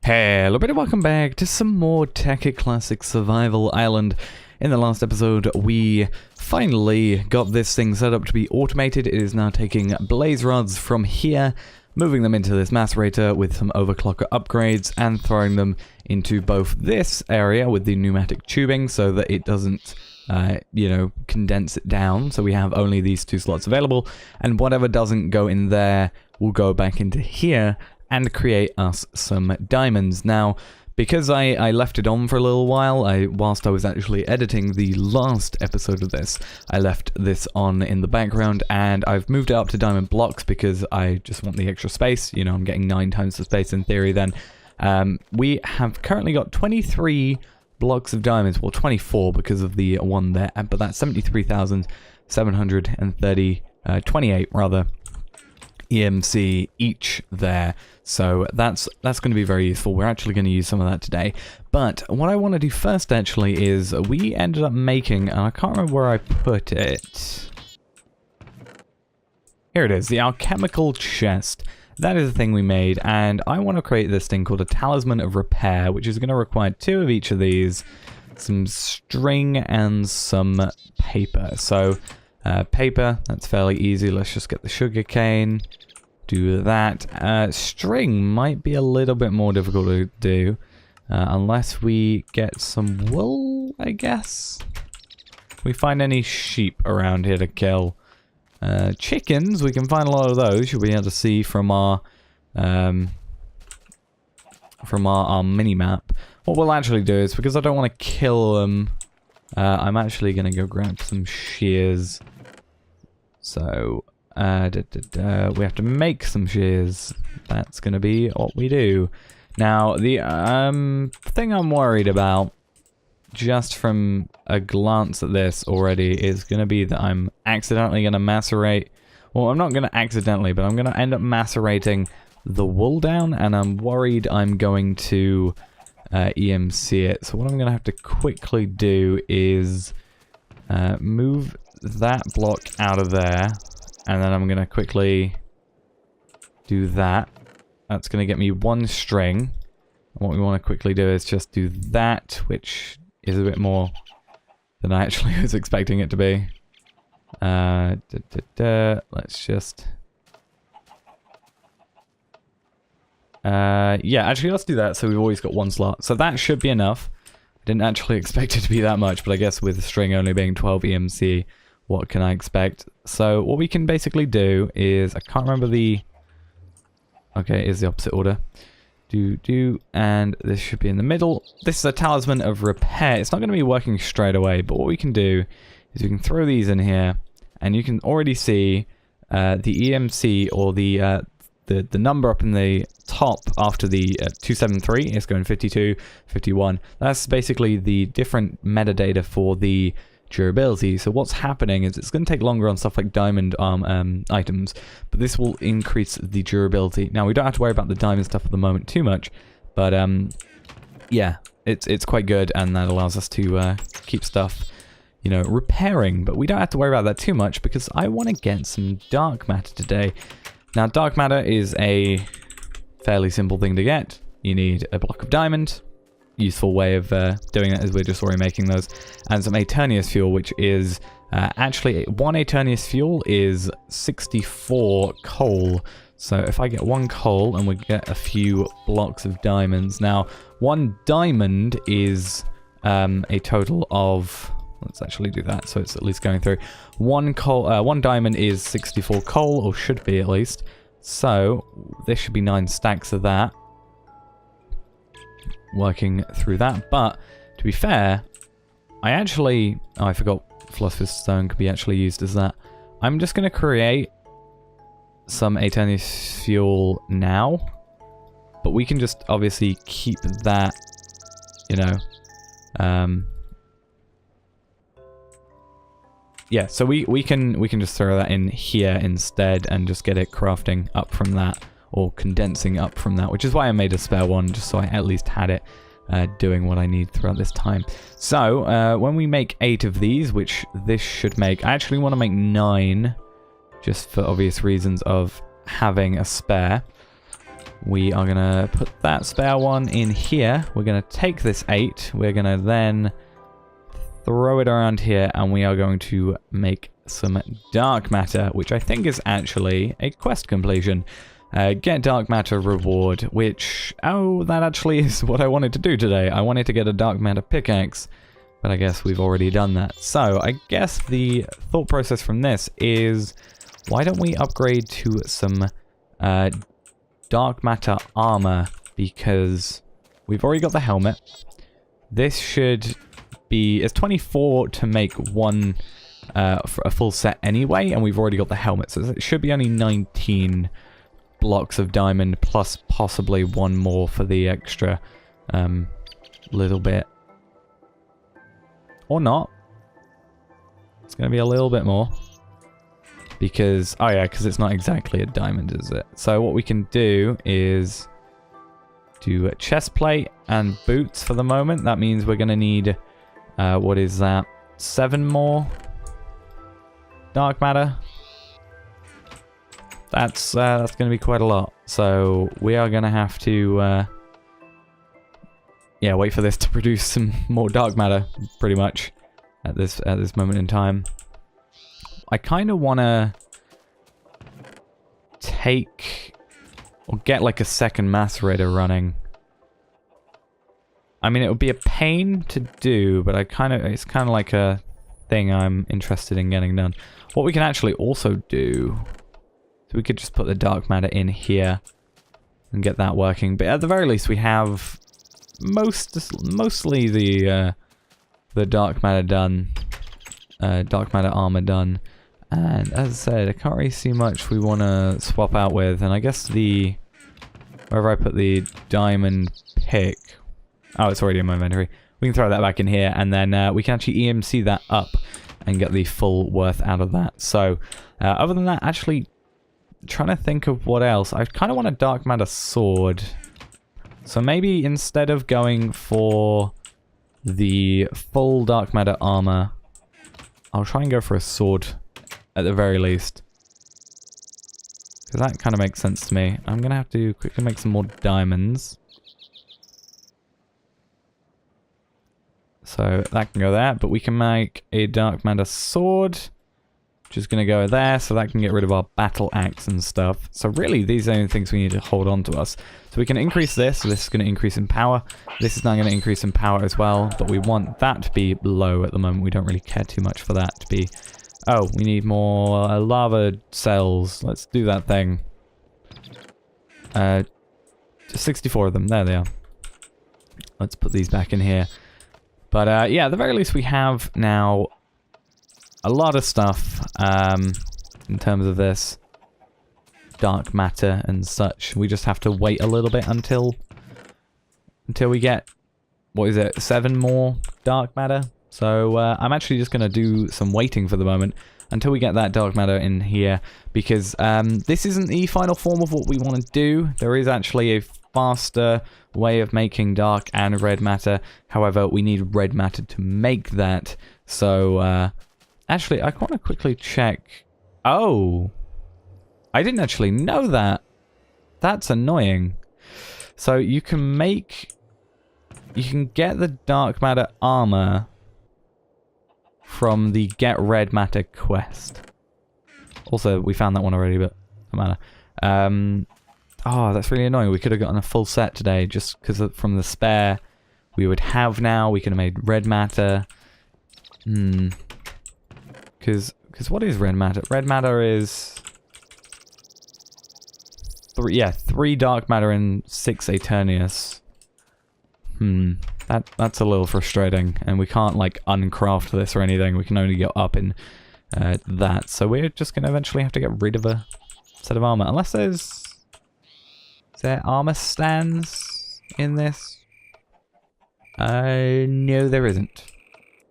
Hello everybody, welcome back to some more Tekkit Classic Survival Island. In the last episode, we finally got this thing set up to be automated. It is now taking blaze rods from here, moving them into this macerator with some overclocker upgrades, and throwing them into both this area with the pneumatic tubing so that it doesn't, condense it down. So we have only these two slots available, and whatever doesn't go in there will go back into here and create us some diamonds. Now, because I left it on for a little while, whilst I was actually editing the last episode of this, I left this on in the background, and I've moved it up to diamond blocks because I just want the extra space. You know, I'm getting 9 times the space in theory then. We have currently got 23 blocks of diamonds, well 24 because of the one there, but that's 73,730, 28 rather, EMC each there. So that's going to be very useful. We're actually going to use some of that today. But what I want to do first actually is we ended up making, and I can't remember where I put it. Here it is, the alchemical chest. That is the thing we made, and I want to create this thing called a Talisman of Repair, which is going to require 2 of each of these, some string and some paper. So paper, that's fairly easy. Let's just get the sugar cane. Do that. String might be a little bit more difficult to do, unless we get some wool, I guess. If we find any sheep around here to kill. Chickens, we can find a lot of those. You'll be able to see from our mini map. What we'll actually do is, because I don't want to kill them, I'm actually going to go grab some shears. So we have to make some shears. That's going to be what we do. Now, the thing I'm worried about, just from a glance at this already, is going to be that I'm accidentally going to macerate. Well, I'm not going to accidentally, but I'm going to end up macerating the wool down, and I'm worried I'm going to EMC it. So what I'm going to have to quickly do is move that block out of there, and then I'm going to quickly do that. That's going to get me 1 string. And what we want to quickly do is just do that, which is a bit more than I actually was expecting it to be. Let's just... yeah, actually let's do that, so we've always got 1 slot. So that should be enough. I didn't actually expect it to be that much, but I guess with the string only being 12 EMC, what can I expect? So what we can basically do is, I can't remember the... Okay, it is the opposite order. And this should be in the middle. This is a Talisman of Repair. It's not going to be working straight away, but what we can do is we can throw these in here, and you can already see the EMC, or the number up in the top after the 273 is going 52, 51. That's basically the different metadata for the durability. So what's happening is it's going to take longer on stuff like diamond items, but this will increase the durability. Now we don't have to worry about the diamond stuff at the moment too much, but yeah, it's quite good, and that allows us to keep stuff, you know, repairing. But we don't have to worry about that too much because I want to get some dark matter today. Now dark matter is a fairly simple thing to get. You need a block of diamond. Useful way of doing that is we're just already making those, and some Eternius fuel, which is actually 1 Eternius fuel is 64 coal. So if I get 1 coal and we get a few blocks of diamonds, now 1 diamond is a total of, let's actually do that so it's at least going through. 1 diamond is 64 coal, or should be at least. So this should be 9 stacks of that. Working through that, but to be fair, I actually... Oh, I forgot Philosopher's Stone could be actually used as that. I'm just going to create some Eternius fuel now, but we can just obviously keep that, you know... yeah, so we can just throw that in here instead and just get it crafting up from that, or condensing up from that, which is why I made a spare one, just so I at least had it doing what I need throughout this time. So when we make 8 of these, which this should make, I actually want to make 9, just for obvious reasons of having a spare. we are going to put that spare one in here. We're going to take this 8. We're going to then throw it around here, and we are going to make some dark matter, which I think is actually a quest completion. Get dark matter reward, which, oh, that actually is what I wanted to do today. I wanted to get a dark matter pickaxe, but I guess we've already done that. So I guess the thought process from this is, why don't we upgrade to some dark matter armor, because we've already got the helmet. This should be, it's 24 to make one for a full set anyway, and we've already got the helmet, so it should be only 19 blocks of diamond, plus possibly one more for the extra little bit. Or not. It's going to be a little bit more. Because, oh yeah, because it's not exactly a diamond, is it? So what we can do is do a chest plate and boots for the moment. That means we're going to need, what is that? 7 more dark matter. That's going to be quite a lot. So we are going to have to, yeah, wait for this to produce some more dark matter, pretty much, at this moment in time. I kind of want to take or get like a second macerator running. I mean, it would be a pain to do, but it's kind of like a thing I'm interested in getting done. What we can actually also do, so we could just put the dark matter in here and get that working. But at the very least, we have mostly the dark matter done, dark matter armor done. And as I said, I can't really see much we want to swap out with. And I guess wherever I put the diamond pick, oh, it's already in my inventory. We can throw that back in here, and then we can actually EMC that up and get the full worth out of that. So other than that, actually trying to think of what else. I kind of want a dark matter sword. So maybe instead of going for the full dark matter armor, I'll try and go for a sword at the very least. Because that kind of makes sense to me. I'm going to have to quickly make some more diamonds. So that can go there, but we can make a dark matter sword, which is going to go there, so that can get rid of our battle axe and stuff. So really, these are the only things we need to hold on to us. So we can increase this, so this is going to increase in power. This is now going to increase in power as well, but we want that to be low at the moment. We don't really care too much for that to be... Oh, we need more lava cells. Let's do that thing. Just 64 of them. There they are. Let's put these back in here. But yeah, at the very least we have now a lot of stuff in terms of this dark matter and such. We just have to wait a little bit until we get, what is it, 7 more dark matter. So I'm actually just going to do some waiting for the moment until we get that dark matter in here, because this isn't the final form of what we want to do. There is actually a faster way of making dark and red matter. However, we need red matter to make that. So actually, I want to quickly check. Oh, I didn't actually know that. That's annoying. So you can get the dark matter armor from the Get Red Matter quest. Also, we found that one already, but no matter. Oh, that's really annoying. We could have gotten a full set today just because from the spare we would have now. We could have made red matter. Because what is red matter? Red matter is 3 dark matter and 6 Aeternius. That's a little frustrating, and we can't like uncraft this or anything. We can only go up in that. So we're just gonna eventually have to get rid of a set of armor, unless is there armor stands in this? No, there isn't.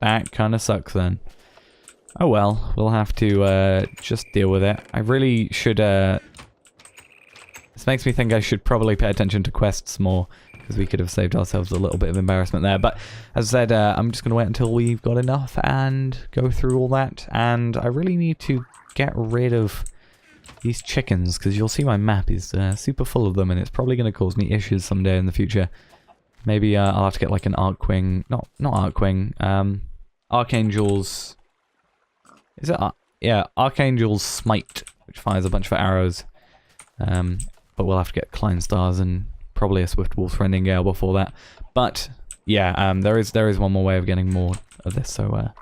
That kind of sucks then. Oh well, we'll have to just deal with it. I really should. This makes me think I should probably pay attention to quests more, because we could have saved ourselves a little bit of embarrassment there. But as I said, I'm just going to wait until we've got enough and go through all that. And I really need to get rid of these chickens, because you'll see my map is super full of them, and it's probably going to cause me issues someday in the future. Maybe I'll have to get like an Archwing, not Archwing, Archangel's, is it, yeah, Archangel's Smite, which fires a bunch of arrows, but we'll have to get Klein Stars and probably a Swift Wolf's Rending Gale before that. But, yeah, there is one more way of getting more of this, so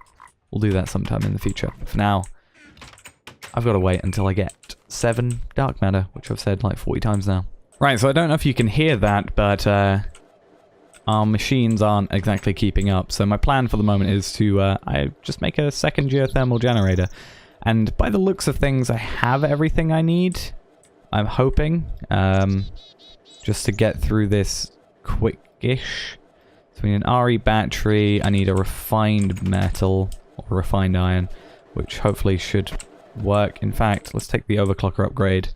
we'll do that sometime in the future. But for now, I've got to wait until I get 7 dark matter, which I've said like 40 times now. Right, so I don't know if you can hear that, but our machines aren't exactly keeping up. So my plan for the moment is to I just make a second geothermal generator. And by the looks of things, I have everything I need. I'm hoping, just to get through this quick-ish. So we need an RE battery, I need a refined metal, or refined iron, which hopefully should work. In fact, let's take the overclocker upgrade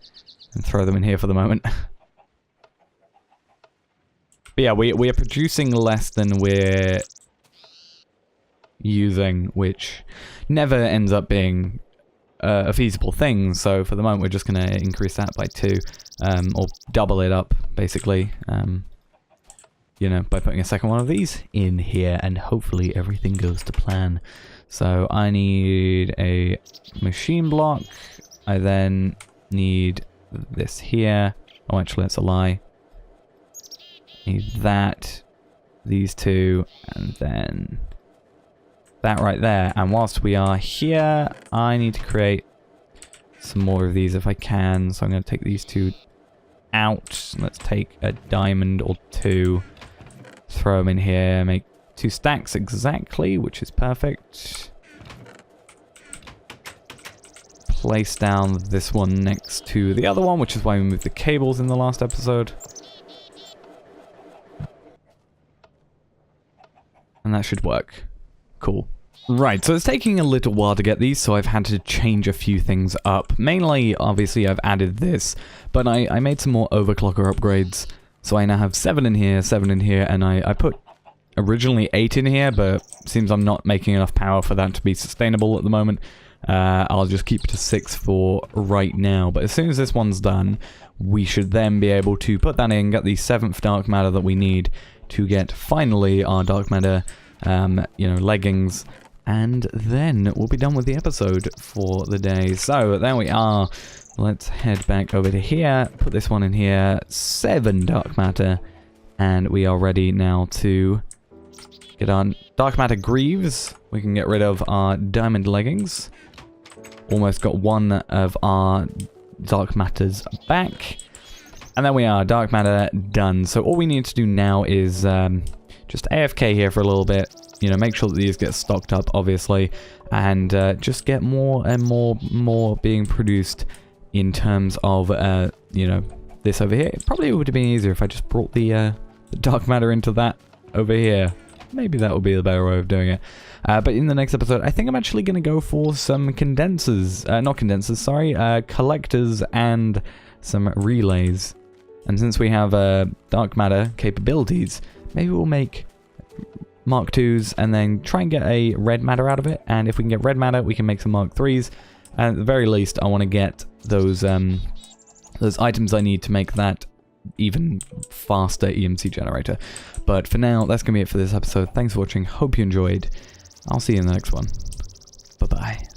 and throw them in here for the moment. But yeah, we are producing less than we're using, which never ends up being a feasible thing. So for the moment, we're just going to increase that by 2, or double it up, basically. You know, by putting a second one of these in here, and hopefully everything goes to plan. So I need a machine block. I then need this here. Oh, actually, that's a lie. Need that, these 2, and then that right there. And whilst we are here, I need to create some more of these if I can. So I'm going to take these 2 out. Let's take a diamond or 2, throw them in here, make 2 stacks exactly, which is perfect. Place down this one next to the other one, which is why we moved the cables in the last episode. And that should work. Cool. Right, so it's taking a little while to get these, so I've had to change a few things up. Mainly, obviously, I've added this, but I made some more overclocker upgrades. So I now have 7 in here, 7 in here, and I put originally 8 in here, but seems I'm not making enough power for that to be sustainable at the moment. I'll just keep it to 6 for right now, but as soon as this one's done, we should then be able to put that in, get the 7th dark matter that we need to get finally our dark matter, you know, leggings, and then we'll be done with the episode for the day. So there we are. Let's head back over to here, put this one in here, 7 dark matter, and we are ready now to get on dark matter greaves. We can get rid of our diamond leggings. Almost got 1 of our dark matters back. And there we are, dark matter done. So all we need to do now is just AFK here for a little bit. You know, make sure that these get stocked up, obviously, and just get more and more being produced in terms of, you know, this over here. It probably would have been easier if I just brought the dark matter into that over here. Maybe that would be the better way of doing it. But in the next episode, I think I'm actually going to go for some condensers. Not condensers, sorry. Collectors and some relays. And since we have dark matter capabilities, maybe we'll make Mark 2s and then try and get a red matter out of it. And if we can get red matter, we can make some Mark 3s. And at the very least, I want to get those items I need to make that even faster EMC generator. But for now, that's going to be it for this episode. Thanks for watching. Hope you enjoyed. I'll see you in the next one. Bye-bye.